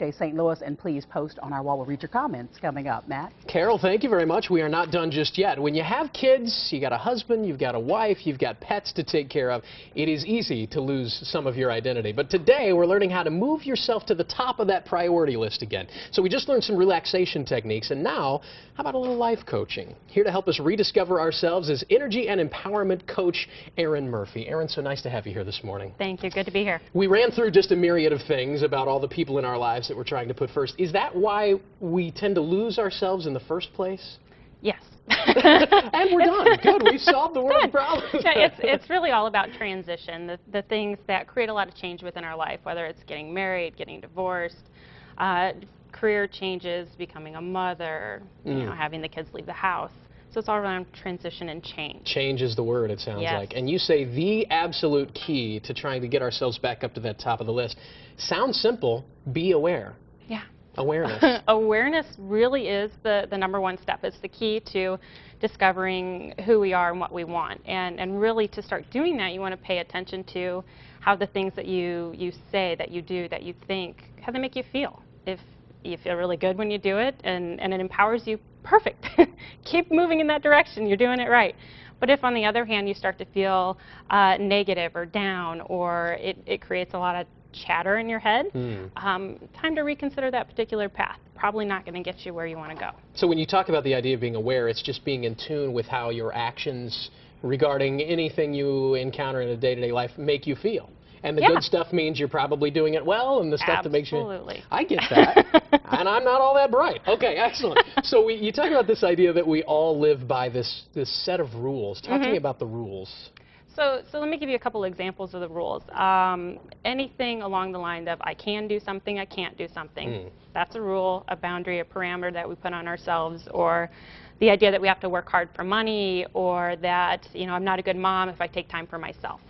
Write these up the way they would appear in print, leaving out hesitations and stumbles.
weekday St. Louis, and please post on our wall. We'll read your comments coming up. Matt? Carol, thank you very much. We are not done just yet. When you have kids, you got a husband, you've got a wife, you've got pets to take care of, it is easy to lose some of your identity. But today we're learning how to move yourself to the top of that priority list again. So we just learned some relaxation techniques, and now how about a little life coaching? Here to help us rediscover ourselves is energy and empowerment coach Erin Murphy. Erin, so nice to have you here this morning. Thank you. Good to be here. We ran through just a myriad of things about all the people in our lives that we're trying to put first. Is that why we tend to lose ourselves in the first place? Yes. And we're done. Good. We've solved the world's problems. Yeah, it's really all about transition, the things that create a lot of change within our life, whether it's getting married, getting divorced, career changes, becoming a mother, you know, having the kids leave the house. So it's all around transition and change. Change is the word, it sounds like. And you say the absolute key to trying to get ourselves back up to that top of the list. Sounds simple. Be aware. Yeah. Awareness. Awareness really is the number one step. It's the key to discovering who we are and what we want. And really to start doing that, you want to pay attention to how the things that you say, that you do, that you think, how they make you feel. If you feel really good when you do it and it empowers you, perfect. Keep moving in that direction. You're doing it right. But if, on the other hand, you start to feel negative or down, or it creates a lot of chatter in your head, time to reconsider that particular path. Probably not going to get you where you want to go. So when you talk about the idea of being aware, it's just being in tune with how your actions regarding anything you encounter in a day-to-day life make you feel. And the good stuff means you're probably doing it well, and the stuff that makes you... Absolutely. I get that. And I'm not all that bright. Okay, excellent. So you talk about this idea that we all live by this set of rules. Talk to me about the rules. So let me give you a couple examples of the rules. Anything along the line of I can do something, I can't do something. That's a rule, a boundary, a parameter that we put on ourselves, or the idea that we have to work hard for money, or that, you know, I'm not a good mom if I take time for myself.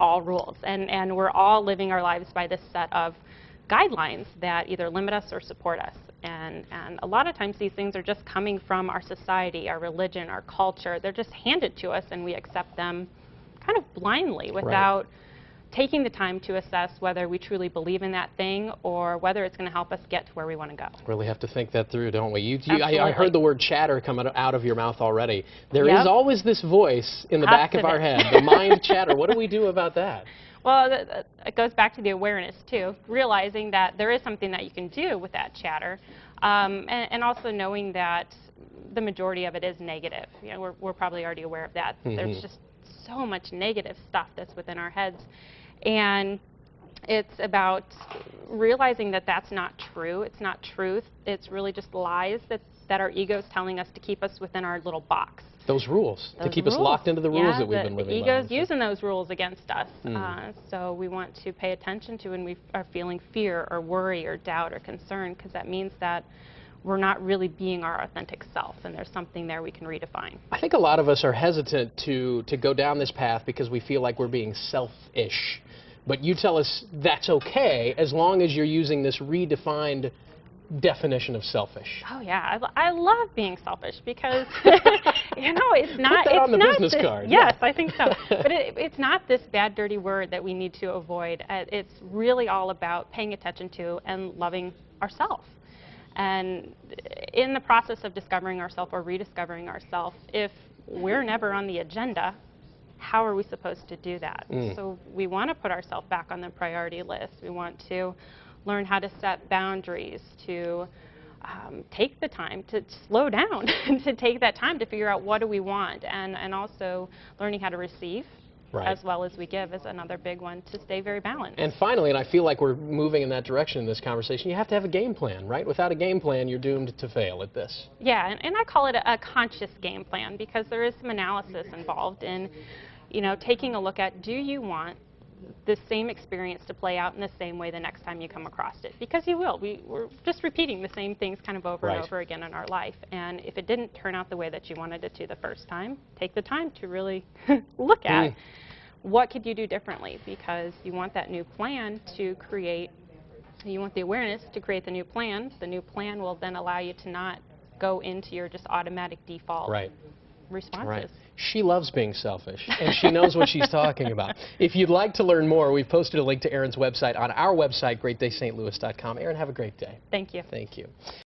All rules. And we're all living our lives by this set of guidelines that either limit us or support us. And a lot of times these things are just coming from our society, our religion, our culture. They're just handed to us, and we accept them kind of blindly without taking the time to assess whether we truly believe in that thing or whether it's going to help us get to where we want to go. Really have to think that through, don't we? I heard the word chatter come out of your mouth already. There is always this voice in the back of our head, the mind chatter. What do we do about that? Well, it goes back to the awareness, too, realizing that there is something that you can do with that chatter, and also knowing that the majority of it is negative. You know, we're probably already aware of that. There's just so much negative stuff that's within our heads, and it's about realizing that that's not true. It's not truth. It's really just lies that our ego's telling us to keep us within our little box. Those rules, to keep us locked into the rules that we've been living by. The ego's using those rules against us. So we want to pay attention to when we are feeling fear or worry or doubt or concern, because that means that we're not really being our authentic self, and there's something there we can redefine. I think a lot of us are hesitant to go down this path because we feel like we're being selfish. But you tell us that's okay as long as you're using this redefined definition of selfish. Oh yeah, I love being selfish because you know, it's not. Put that on the not business this, card. Yes, I think so. But it's not this bad, dirty word that we need to avoid. It's really all about paying attention to and loving ourselves. And in the process of discovering ourselves or rediscovering ourselves, if we're never on the agenda, how are we supposed to do that? So we want to put ourselves back on the priority list. We want to learn how to set boundaries, to take the time to slow down, to take that time to figure out what do we want, and also learning how to receive as well as we give is another big one, to stay very balanced. And finally, and I feel like we're moving in that direction in this conversation, you have to have a game plan, right? Without a game plan, you're doomed to fail at this. Yeah, and I call it a conscious game plan, because there is some analysis involved in, you know, taking a look at, do you want the same experience to play out in the same way the next time you come across it? Because you will. We're just repeating the same things kind of over and over again in our life. And if it didn't turn out the way that you wanted it to the first time, take the time to really look at what could you do differently, because you want that new plan to create, you want the awareness to create the new plan. The new plan will then allow you to not go into your just automatic default responses. She loves being selfish, and she knows what she's talking about. If you'd like to learn more, we've posted a link to Erin's website on our website, greatdaystlouis.com. Erin, have a great day. Thank you. Thank you.